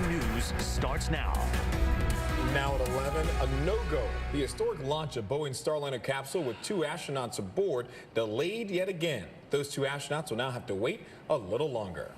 News starts now. Now at 11, a no-go. The historic launch of Boeing Starliner capsule with 2 astronauts aboard delayed yet again. Those 2 astronauts will now have to wait a little longer.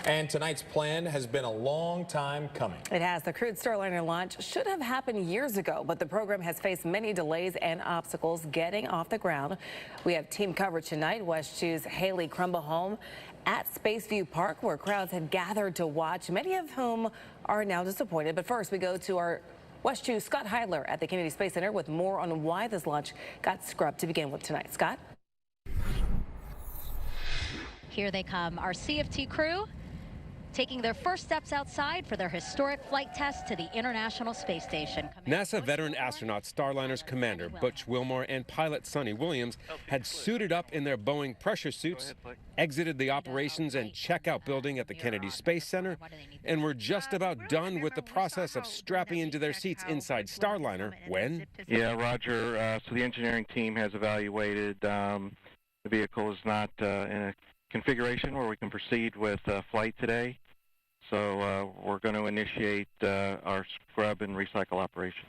And tonight's plan has been a long time coming. It has. The crewed Starliner launch should have happened years ago, but the program has faced many delays and obstacles getting off the ground. We have team coverage tonight. WESH 2's Haley Crumble at Spaceview Park, where crowds had gathered to watch, many of whom are now disappointed. But first, we go to our WESH 2 Scott Heidler at the Kennedy Space Center with more on why this launch got scrubbed to begin with tonight. Scott? Here they come, our CFT crew, taking their first steps outside for their historic flight test to the International Space Station. NASA veteran astronaut Starliner's commander Butch Wilmore and pilot Sonny Williams had suited up in their Boeing pressure suits, exited the operations and checkout building at the Kennedy Space Center, and were just about done with the process of strapping into their seats inside Starliner when... Yeah, Roger. So the engineering team has evaluated the vehicle is not in a configuration where we can proceed with flight today. So we're going to initiate our scrub and recycle operation.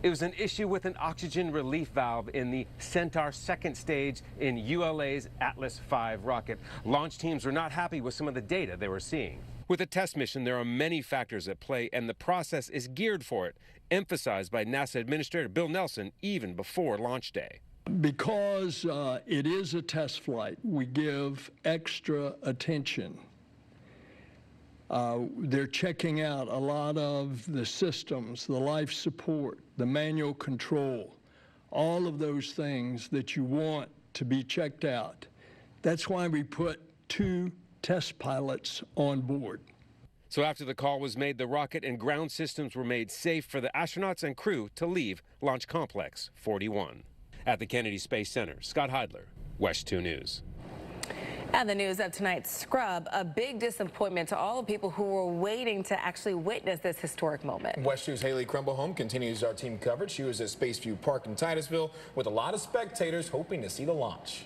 It was an issue with an oxygen relief valve in the Centaur second stage in ULA's Atlas V rocket. Launch teams were not happy with some of the data they were seeing. With a test mission, there are many factors at play, and the process is geared for it, emphasized by NASA Administrator Bill Nelson even before launch day. Because it is a test flight, we give extra attention. They're checking out a lot of the systems, the life support, the manual control, all of those things that you want to be checked out. That's why we put 2 test pilots on board. So after the call was made, the rocket and ground systems were made safe for the astronauts and crew to leave Launch Complex 41. At the Kennedy Space Center, Scott Heidler, WESH 2 News. And the news of tonight's scrub, a big disappointment to all the people who were waiting to actually witness this historic moment. WESH 2's Haley Crumble continues our team coverage. She was at Spaceview Park in Titusville with a lot of spectators hoping to see the launch.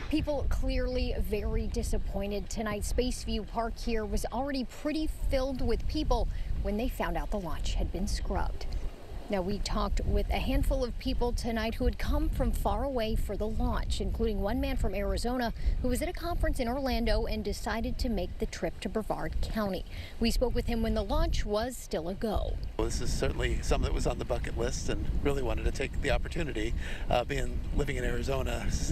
People clearly very disappointed tonight. Spaceview Park here was already pretty filled with people when they found out the launch had been scrubbed. Now, we talked with a handful of people tonight who had come from far away for the launch, including one man from Arizona who was at a conference in Orlando and decided to make the trip to Brevard County. We spoke with him when the launch was still a go. Well, this is certainly something that was on the bucket list and really wanted to take the opportunity. Living in Arizona, it's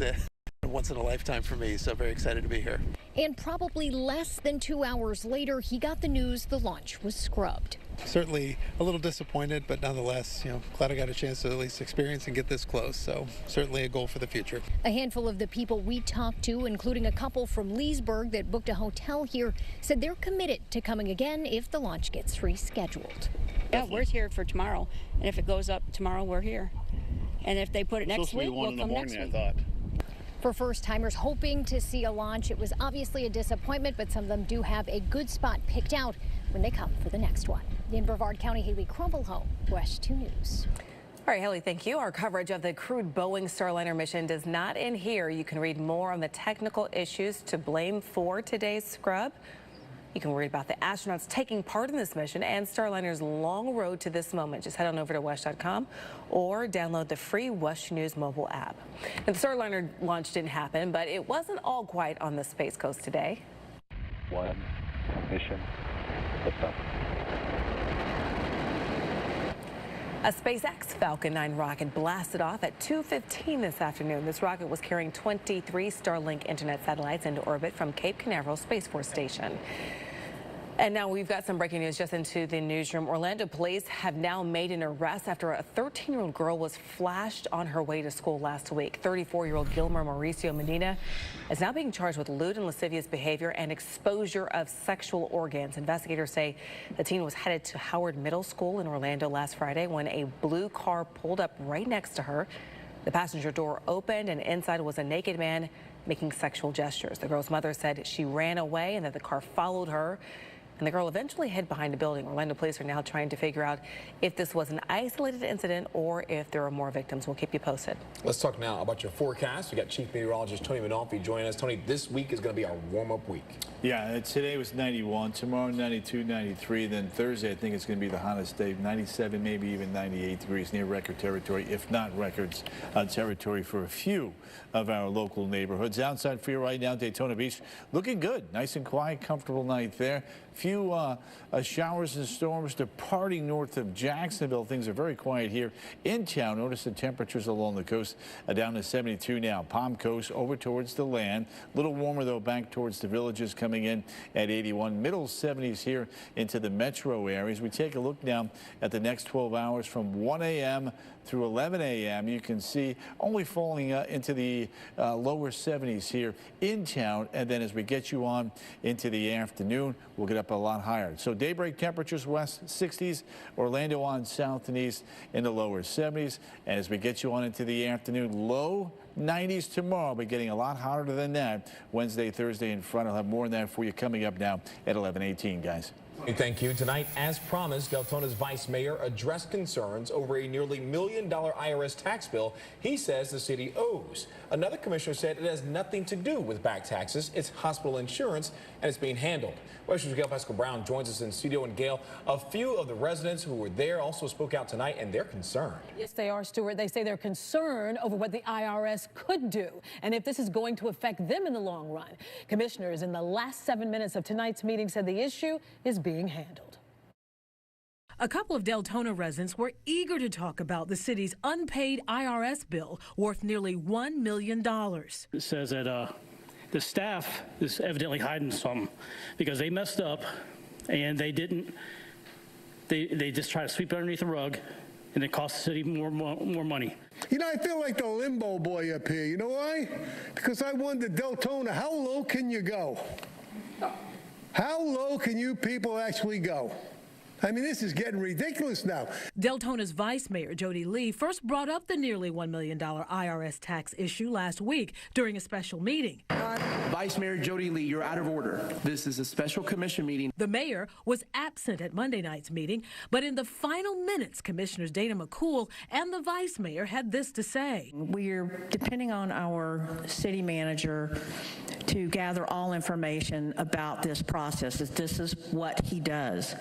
once in a lifetime for me, so very excited to be here. And probably less than 2 hours later, he got the news the launch was scrubbed. Certainly a little disappointed, but nonetheless, glad I got a chance to at least experience and get this close. So certainly a goal for the future. A handful of the people we talked to, including a couple from Leesburg that booked a hotel here, said they're committed to coming again if the launch gets rescheduled. Yeah, we're here for tomorrow, and if it goes up tomorrow, we're here. And if they put it next week, we'll come next week. For first-timers hoping to see a launch, it was obviously a disappointment, but some of them do have a good spot picked out when they come for the next one. In Brevard County, Haley Crumble, WESH 2 News. All right, Haley, thank you. Our coverage of the crewed Boeing Starliner mission does not end here. You can read more on the technical issues to blame for today's scrub. You can read about the astronauts taking part in this mission and Starliner's long road to this moment. Just head on over to WESH.com or download the free WESH News mobile app. Now, the Starliner launch didn't happen, but it wasn't all quiet on the Space Coast today. 1 mission liftoff. A SpaceX Falcon 9 rocket blasted off at 2:15 this afternoon. This rocket was carrying 23 Starlink internet satellites into orbit from Cape Canaveral Space Force Station. And now we've got some breaking news just into the newsroom. Orlando police have now made an arrest after a 13-year-old girl was flashed on her way to school last week. 34-year-old Gilmer Mauricio Medina is now being charged with lewd and lascivious behavior and exposure of sexual organs. Investigators say the teen was headed to Howard Middle School in Orlando last Friday when a blue car pulled up right next to her. The passenger door opened and inside was a naked man making sexual gestures. The girl's mother said she ran away and that the car followed her. And the girl eventually hid behind a building. Orlando police are now trying to figure out if this was an isolated incident or if there are more victims. We'll keep you posted. Let's talk now about your forecast. We got Chief Meteorologist Tony Manolfi joining us. Tony, this week is going to be our warm-up week. Yeah, today was 91, tomorrow 92, 93, then Thursday I think it's going to be the hottest day, 97, maybe even 98 degrees, near record territory, if not records territory for a few of our local neighborhoods. Outside for you right now, Daytona Beach, looking good, nice and quiet, comfortable night there. Few showers and storms departing north of Jacksonville. Things are very quiet here in town. Notice the temperatures along the coast down to 72 now. Palm Coast over towards the land. A little warmer though back towards the villages, coming in at 81. Middle 70s here into the metro areas. We take a look now at the next 12 hours from 1 a.m. through 11 a.m. You can see only falling into the lower 70s here in town. And then as we get you on into the afternoon, we'll get up a lot higher. So daybreak temperatures west 60s, Orlando on south and east in the lower 70s. And as we get you on into the afternoon, low 90s tomorrow, but getting a lot hotter than that Wednesday, Thursday in front. I'll have more on that for you coming up now at 11:18, guys. Thank you. Tonight, as promised, Deltona's vice mayor addressed concerns over a nearly $1 million IRS tax bill he says the city owes. Another commissioner said it has nothing to do with back taxes. It's hospital insurance, and it's being handled. WESH's Gail Pesco-Brown joins us in studio. And Gail, a few of the residents who were there also spoke out tonight, and they're concerned. Yes, they are, Stuart. They say they're concerned over what the IRS could do and if this is going to affect them in the long run. Commissioners in the last 7 minutes of tonight's meeting said the issue is being handled. A couple of Deltona residents were eager to talk about the city's unpaid IRS bill worth nearly $1 million. It says that the staff is evidently hiding something because they messed up and they just try to sweep it underneath the rug, and it costs the city more money. You know, I feel like the limbo boy up here. You know why? Because I wondered, Deltona, how low can you go? How low can you people actually go? I mean, this is getting ridiculous now. Deltona's Vice Mayor Jody Lee first brought up the nearly $1 million IRS tax issue last week during a special meeting. Vice Mayor Jody Lee, you're out of order. This is a special commission meeting. The mayor was absent at Monday night's meeting, but in the final minutes, Commissioners Dana McCool and the Vice Mayor had this to say. We're depending on our city manager to gather all information about this process. This is what he does.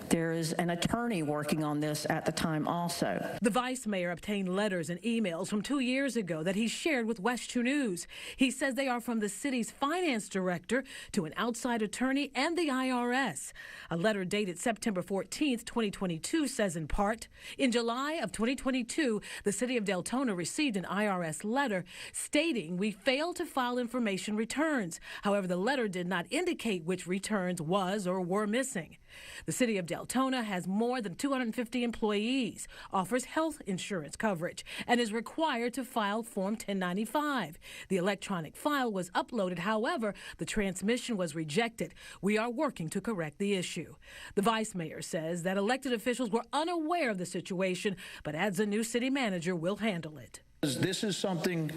There is an attorney working on this at the time also. The Vice Mayor obtained letters and emails from 2 years ago that he shared with WESH 2 News. He says they are from the city's finance director to an outside attorney and the IRS. A letter dated September 14th, 2022 says in part, in July of 2022, the city of Deltona received an IRS letter stating we failed to file information returns. However, the letter did not indicate which returns was or were missing. The city of Deltona has more than 250 employees, offers health insurance coverage, and is required to file Form 1095. The electronic file was uploaded. However, the transmission was rejected. We are working to correct the issue. The vice mayor says that elected officials were unaware of the situation, but adds a new city manager will handle it. This is something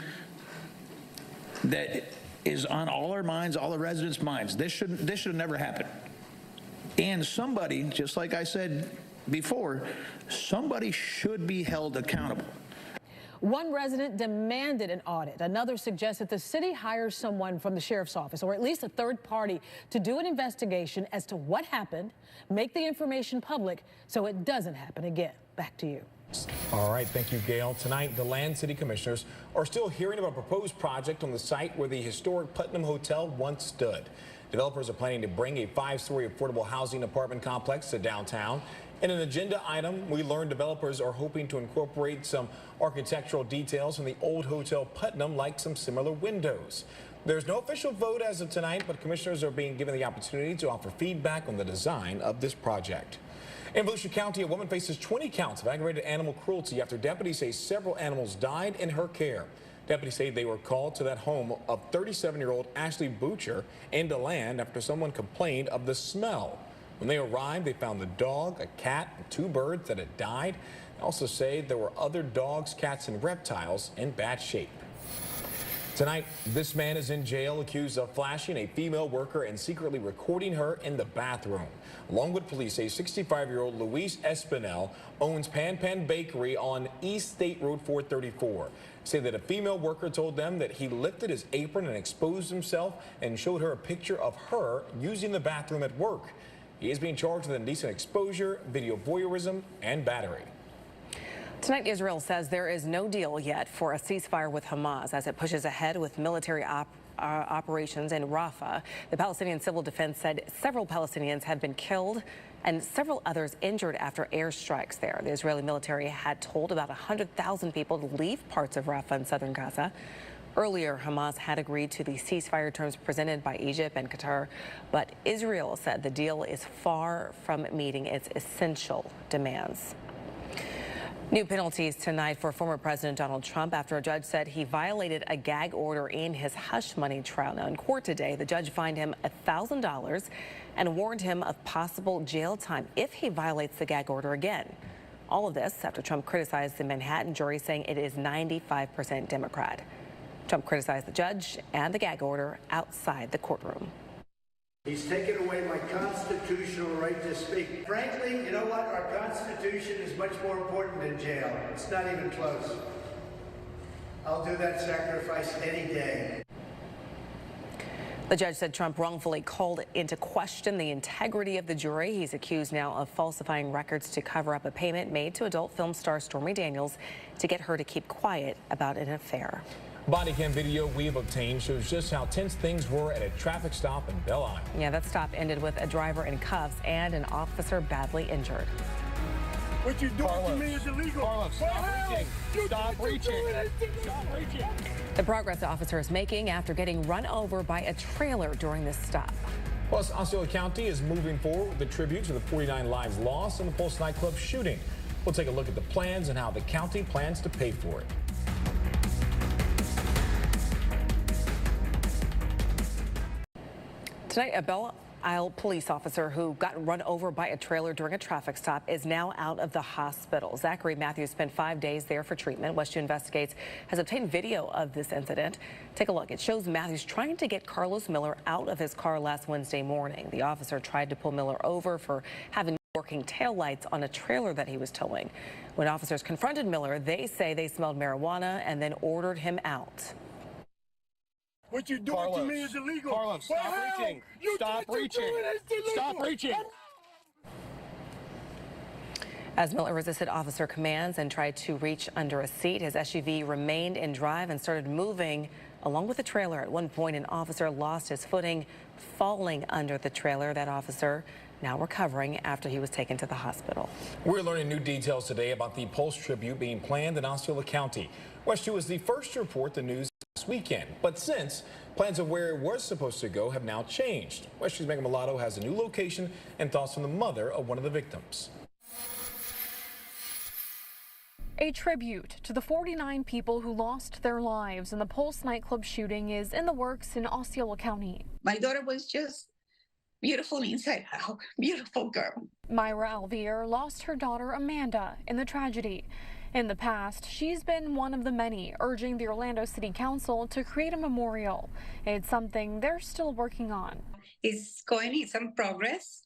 that is on all our minds, all the residents' minds. This should have never happened. And somebody, just like I said before, somebody should be held accountable. One resident demanded an audit. Another suggested the city hires someone from the sheriff's office, or at least a third party, to do an investigation as to what happened, make the information public so it doesn't happen again. Back to you. All right, thank you, Gail. Tonight, the Land City Commissioners are still hearing about a proposed project on the site where the historic Putnam Hotel once stood. Developers are planning to bring a 5-story affordable housing apartment complex to downtown. In an agenda item, we learned developers are hoping to incorporate some architectural details from the old Hotel Putnam, like some similar windows. There's no official vote as of tonight, but commissioners are being given the opportunity to offer feedback on the design of this project. In Volusia County, a woman faces 20 counts of aggravated animal cruelty after deputies say several animals died in her care. Deputies say they were called to that home of 37-year-old Ashley Butcher in DeLand after someone complained of the smell. When they arrived, they found the dog, a cat, and 2 birds that had died. They also say there were other dogs, cats, and reptiles in bad shape. Tonight, this man is in jail accused of flashing a female worker and secretly recording her in the bathroom. Longwood police say 65-year-old Luis Espinel owns Pan Pan Bakery on East State Road 434. Say that a female worker told them that he lifted his apron and exposed himself and showed her a picture of her using the bathroom at work. He is being charged with indecent exposure, video voyeurism, and battery. Tonight, Israel says there is no deal yet for a ceasefire with Hamas as it pushes ahead with military operations in Rafah. The Palestinian Civil Defense said several Palestinians have been killed and several others injured after airstrikes there. The Israeli military had told about 100,000 people to leave parts of Rafah in southern Gaza. Earlier, Hamas had agreed to the ceasefire terms presented by Egypt and Qatar, but Israel said the deal is far from meeting its essential demands. New penalties tonight for former President Donald Trump after a judge said he violated a gag order in his hush money trial. Now, in court today, the judge fined him $1,000 and warned him of possible jail time if he violates the gag order again. All of this after Trump criticized the Manhattan jury, saying it is 95% Democrat. Trump criticized the judge and the gag order outside the courtroom. He's taken away my constitutional right to speak. Frankly, you know what? Our Constitution is much more important than jail. It's not even close. I'll do that sacrifice any day. The judge said Trump wrongfully called into question the integrity of the jury. He's accused now of falsifying records to cover up a payment made to adult film star Stormy Daniels to get her to keep quiet about an affair. Body cam video we've obtained shows just how tense things were at a traffic stop in Belle Isle. Yeah, that stop ended with a driver in cuffs and an officer badly injured. What you doing to me is illegal. Carlos, stop reaching. Stop reaching. Stop reaching. The progress the officer is making after getting run over by a trailer during this stop. Plus, Osceola County is moving forward with a tribute to the 49 lives lost in the Pulse nightclub shooting. We'll take a look at the plans and how the county plans to pay for it. Tonight, a Belle Isle police officer who got run over by a trailer during a traffic stop is now out of the hospital. Zachary Matthews spent 5 days there for treatment. WESH Investigates has obtained video of this incident. Take a look. It shows Matthews trying to get Carlos Miller out of his car last Wednesday morning. The officer tried to pull Miller over for having working taillights on a trailer that he was towing. When officers confronted Miller, they say they smelled marijuana and then ordered him out. What you doing Carlos, to me is illegal. Carlos, stop reaching. Stop reaching. Stop reaching. As Miller resisted officer commands and tried to reach under a seat, his SUV remained in drive and started moving along with the trailer. At one point, an officer lost his footing, falling under the trailer. That officer now recovering after he was taken to the hospital. We're learning new details today about the Pulse tribute being planned in Osceola County. WESH 2 was the first to report the news this weekend, but since plans of where it was supposed to go have now changed. WESH 2's Megan Mulatto has a new location and thoughts from the mother of one of the victims. A tribute to the 49 people who lost their lives in the Pulse nightclub shooting is in the works in Osceola County. My daughter was just beautiful inside out, beautiful girl. Myra Alvier lost her daughter Amanda in the tragedy. In the past, she's been one of the many urging the Orlando City Council to create a memorial. It's something they're still working on. It's going in some progress.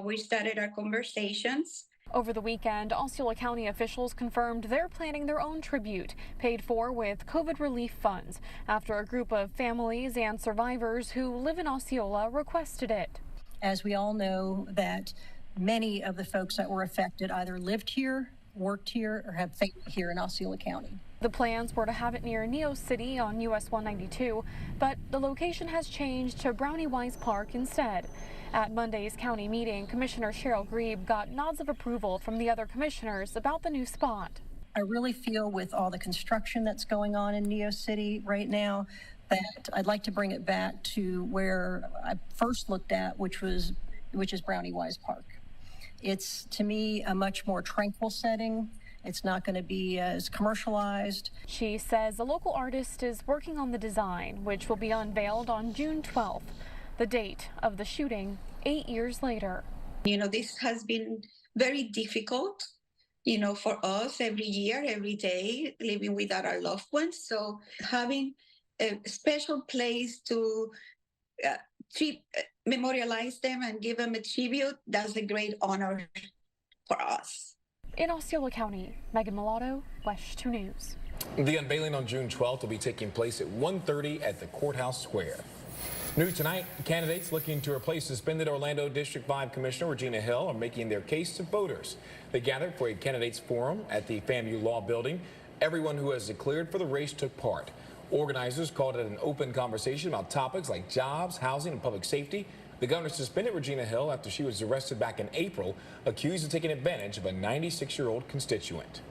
We started our conversations. Over the weekend, Osceola County officials confirmed they're planning their own tribute, paid for with COVID relief funds, after a group of families and survivors who live in Osceola requested it. As we all know, that many of the folks that were affected either lived here, worked here, or have family here in Osceola County. The plans were to have it near Neo City on US 192, but the location has changed to Brownie Wise Park instead. At Monday's county meeting, Commissioner Cheryl Grebe got nods of approval from the other commissioners about the new spot. I really feel with all the construction that's going on in Neo City right now that I'd like to bring it back to where I first looked at, which is Brownie Wise Park. It's, to me, a much more tranquil setting. It's not going to be as commercialized. She says the local artist is working on the design, which will be unveiled on June 12th, the date of the shooting 8 years later. You know, this has been very difficult, you know, for us every year, every day, living without our loved ones. So having a special place to memorialize them and give them a tribute. That's a great honor for us. In Osceola County, Megan Mulatto, WESH 2 News. The unveiling on June 12th will be taking place at 1:30 at the Courthouse Square. New tonight, candidates looking to replace suspended Orlando District 5 Commissioner Regina Hill are making their case to voters. They gathered for a candidates forum at the FAMU Law Building. Everyone who has declared for the race took part. Organizers called it an open conversation about topics like jobs, housing, and public safety. The governor suspended Regina Hill after she was arrested back in April, accused of taking advantage of a 96-year-old constituent.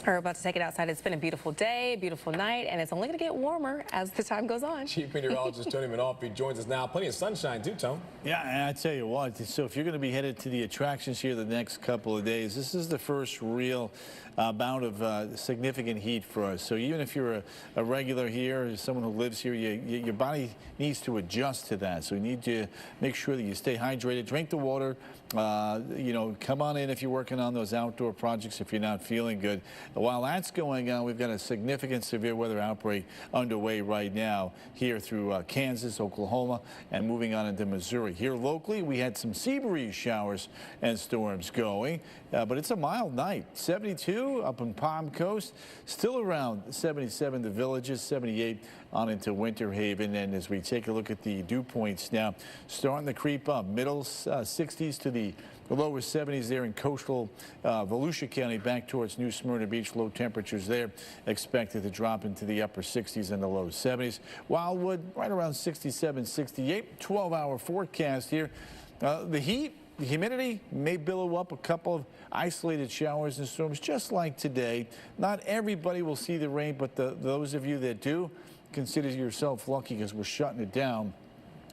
We're about to take it outside. It's been a beautiful day, beautiful night, and it's only going to get warmer as the time goes on. Chief Meteorologist Tony Manalfi joins us now. Plenty of sunshine too, Tone. Yeah, and I tell you what, so if you're going to be headed to the attractions here the next couple of days, this is the first real bout of significant heat for us. So even if you're a regular here, someone who lives here, your body needs to adjust to that. So you need to make sure that you stay hydrated, drink the water, you know, come on in if you're working on those outdoor projects if you're not feeling good. While that's going on, we've got a significant severe weather outbreak underway right now here through Kansas, Oklahoma, and moving on into Missouri. Here locally, we had some sea breeze showers and storms going, but it's a mild night. 72 up in Palm Coast, still around 77 the Villages, 78 on into Winter Haven. And as we take a look at the dew points now, starting to creep up, middle 60s to the lower 70s there in coastal Volusia County back towards New Smyrna Beach. Low temperatures there expected to drop into the upper 60s and the low 70s. Wildwood right around 67, 68. 12-hour forecast here. The heat, the humidity may billow up a couple of isolated showers and storms just like today. Not everybody will see the rain, but those of you that do, consider yourself lucky because we're shutting it down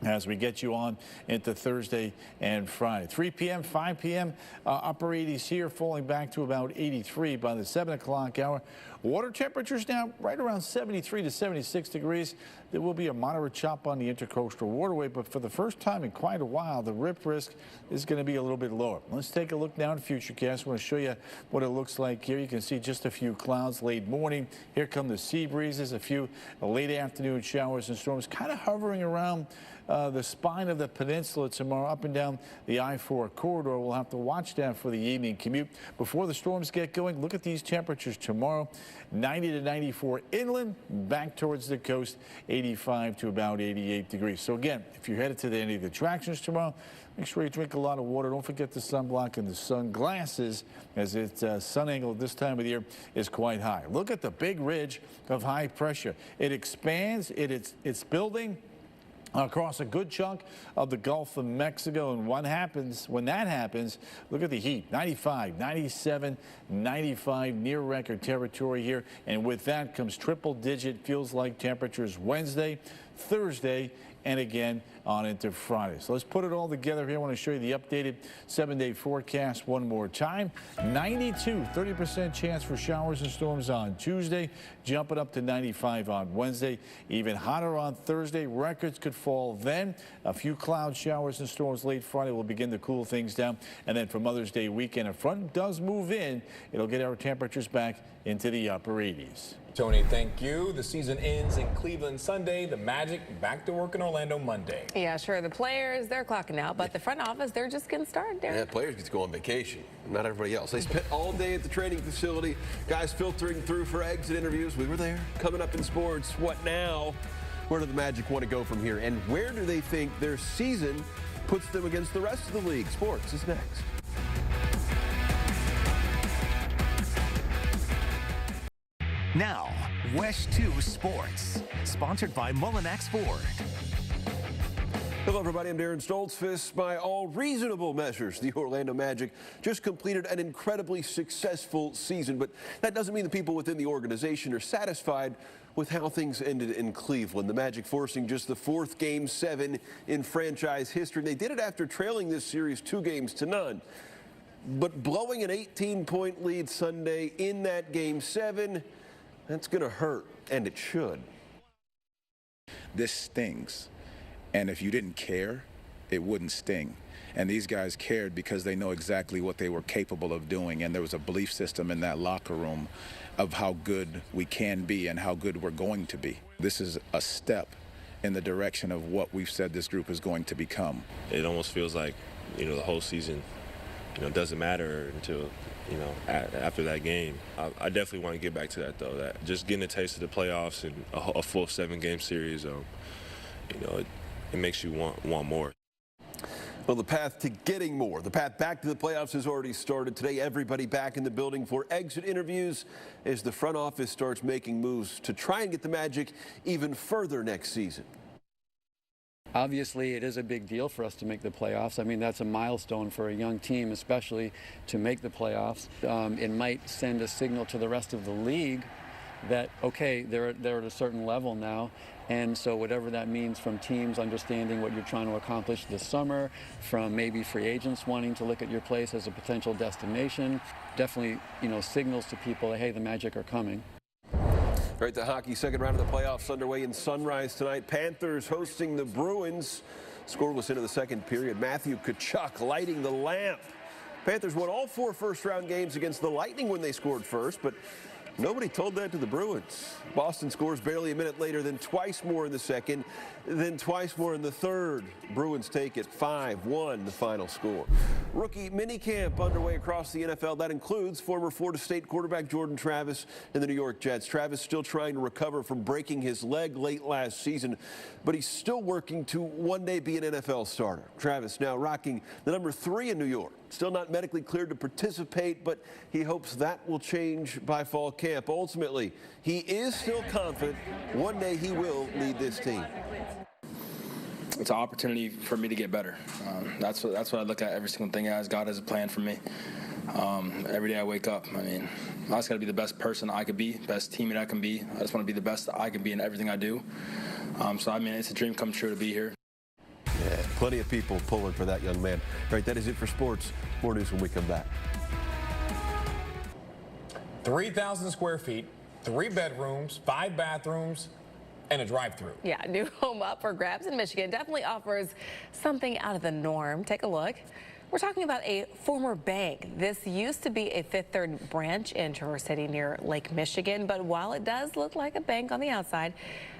as we get you on into Thursday and Friday. 3 p.m., 5 p.m., upper 80s here, falling back to about 83 by the 7 o'clock hour. Water temperatures now right around 73 to 76 degrees. There will be a moderate chop on the intercoastal waterway, but for the first time in quite a while, the rip risk is going to be a little bit lower. Let's take a look now at Futurecast. I want to show you what it looks like here. You can see just a few clouds late morning. Here come the sea breezes, a few late afternoon showers and storms kind of hovering around the spine of the peninsula tomorrow, up and down the I-4 corridor. We'll have to watch that for the evening commute. Before the storms get going, look at these temperatures tomorrow. 90 to 94 inland, back towards the coast, 85 to about 88 degrees. So again, if you're headed to any of the attractions tomorrow, make sure you drink a lot of water. Don't forget the sunblock and the sunglasses, as its sun angle at this time of the year is quite high. Look at the big ridge of high pressure. It expands, it's building across a good chunk of the Gulf of Mexico. And what happens when that happens? Look at the heat. 95, 97, 95, near record territory here. And with that comes triple digit feels like temperatures Wednesday, Thursday, and again on into Friday. So let's put it all together here. I want to show you the updated 7-day forecast one more time. 92, 30% chance for showers and storms on Tuesday, jumping up to 95 on Wednesday. Even hotter on Thursday. Records could fall then. A few cloud showers and storms late Friday will begin to cool things down. And then for Mother's Day weekend, a front does move in. It'll get our temperatures back into the upper 80s. Tony, thank you. The season ends in Cleveland Sunday. The Magic back to work in Orlando Monday. Yeah, sure. The players, they're clocking out, but the front office, they're just getting started there. Yeah, players get to go on vacation. Not everybody else. They spent all day at the training facility. Guys filtering through for exit interviews. We were there. Coming up in sports, what now? Where do the Magic want to go from here? And where do they think their season puts them against the rest of the league? Sports is next. Now, WESH 2 Sports, sponsored by Mullinax Ford. Hello, everybody. I'm Darren Stoltzfus. By all reasonable measures, the Orlando Magic just completed an incredibly successful season, but that doesn't mean the people within the organization are satisfied with how things ended in Cleveland. The Magic forcing just the 4th Game 7 in franchise history. They did it after trailing this series 2-0. But blowing an 18-point lead Sunday in that Game 7, that's going to hurt, and it should. This stings. And if you didn't care, it wouldn't sting. And these guys cared because they know exactly what they were capable of doing, and there was a belief system in that locker room of how good we can be and how good we're going to be. This is a step in the direction of what we've said this group is going to become. It almost feels like, the whole season, doesn't matter until, after that game. I definitely want to get back to that, though. That just getting a taste of the playoffs and a full 7-game series, it makes you want more. Well, the path to getting more, the path back to the playoffs has already started. Today, everybody back in the building for exit interviews as the front office starts making moves to try and get the Magic even further next season. Obviously, it is a big deal for us to make the playoffs. I mean, that's a milestone for a young team, especially to make the playoffs. It might send a signal to the rest of the league that, okay, they're at a certain level now. And so whatever that means, from teams understanding what you're trying to accomplish this summer, from maybe free agents wanting to look at your place as a potential destination, definitely, signals to people that, hey, the Magic are coming. All right, the hockey second round of the playoffs underway in Sunrise tonight. Panthers hosting the Bruins. Scoreless into the second period. Matthew Tkachuk lighting the lamp. Panthers won all 4 first-round games against the Lightning when they scored first, but nobody told that to the Bruins. Boston scores barely a minute later, then twice more in the second, then twice more in the third. Bruins take it 5-1, the final score. Rookie minicamp underway across the NFL. That includes former Florida State quarterback Jordan Travis and the New York Jets. Travis still trying to recover from breaking his leg late last season, but he's still working to one day be an NFL starter. Travis now rocking the number 3 in New York. Still not medically cleared to participate, but he hopes that will change by fall camp. Ultimately, he is still confident one day he will lead this team. It's an opportunity for me to get better. That's what I look at every single thing as. God has a plan for me. Every day I wake up, I just got to be the best person I could be, best teammate I can be. I just want to be the best I can be in everything I do. So it's a dream come true to be here. Yeah, plenty of people pulling for that young man. All right, that is it for sports. More news when we come back. 3,000 square feet, 3 bedrooms, 5 bathrooms, and a drive-through. Yeah, new home up for grabs in Michigan definitely offers something out of the norm. Take a look. We're talking about a former bank. This used to be a Fifth Third branch in Traverse City near Lake Michigan, but while it does look like a bank on the outside,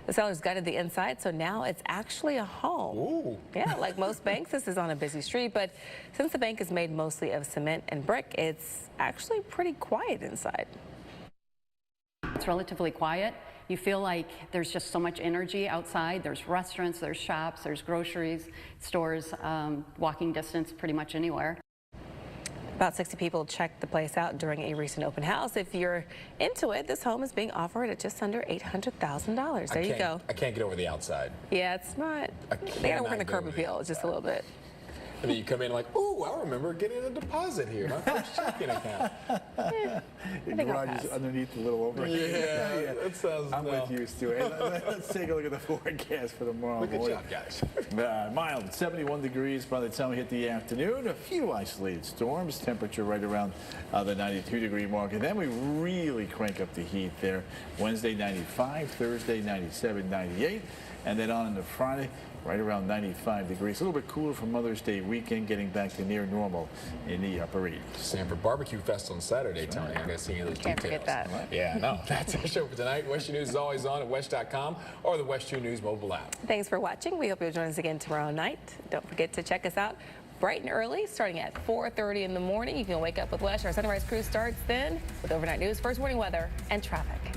the sellers gutted the inside, so now it's actually a home. Ooh. Yeah, like most banks, this is on a busy street, but since the bank is made mostly of cement and brick, it's actually pretty quiet inside. It's relatively quiet. You feel like there's just so much energy outside. There's restaurants, there's shops, there's groceries, stores, walking distance pretty much anywhere. About 60 people checked the place out during a recent open house. If you're into it, this home is being offered at just under $800,000. There you go. I can't get over the outside. Yeah, it's not. They gotta work on the curb appeal just a little bit. And then you come in like, ooh, I remember getting a deposit here, my first checking account. The garage is underneath the little overhang. Yeah, that sounds. I'm with you, Stu. Hey, let's take a look at the forecast for tomorrow morning. Good job, guys. Mild, 71 degrees by the time we hit the afternoon. A few isolated storms. Temperature right around the 92-degree mark. And then we really crank up the heat there. Wednesday, 95. Thursday, 97, 98. And then on into Friday, right around 95 degrees. A little bit cooler for Mother's Day weekend, getting back to near normal in the upper 80s. Sanford Barbecue Fest on Saturday, Tony. I gotta see any of those Can't details. forget that. Yeah, no, that's our show for tonight. WESH News is always on at WESH.com or the WESH 2 News mobile app. Thanks for watching. We hope you'll join us again tomorrow night. Don't forget to check us out bright and early, starting at 4:30 in the morning. You can wake up with WESH. Our sunrise crew starts then with overnight news, first warning weather, and traffic.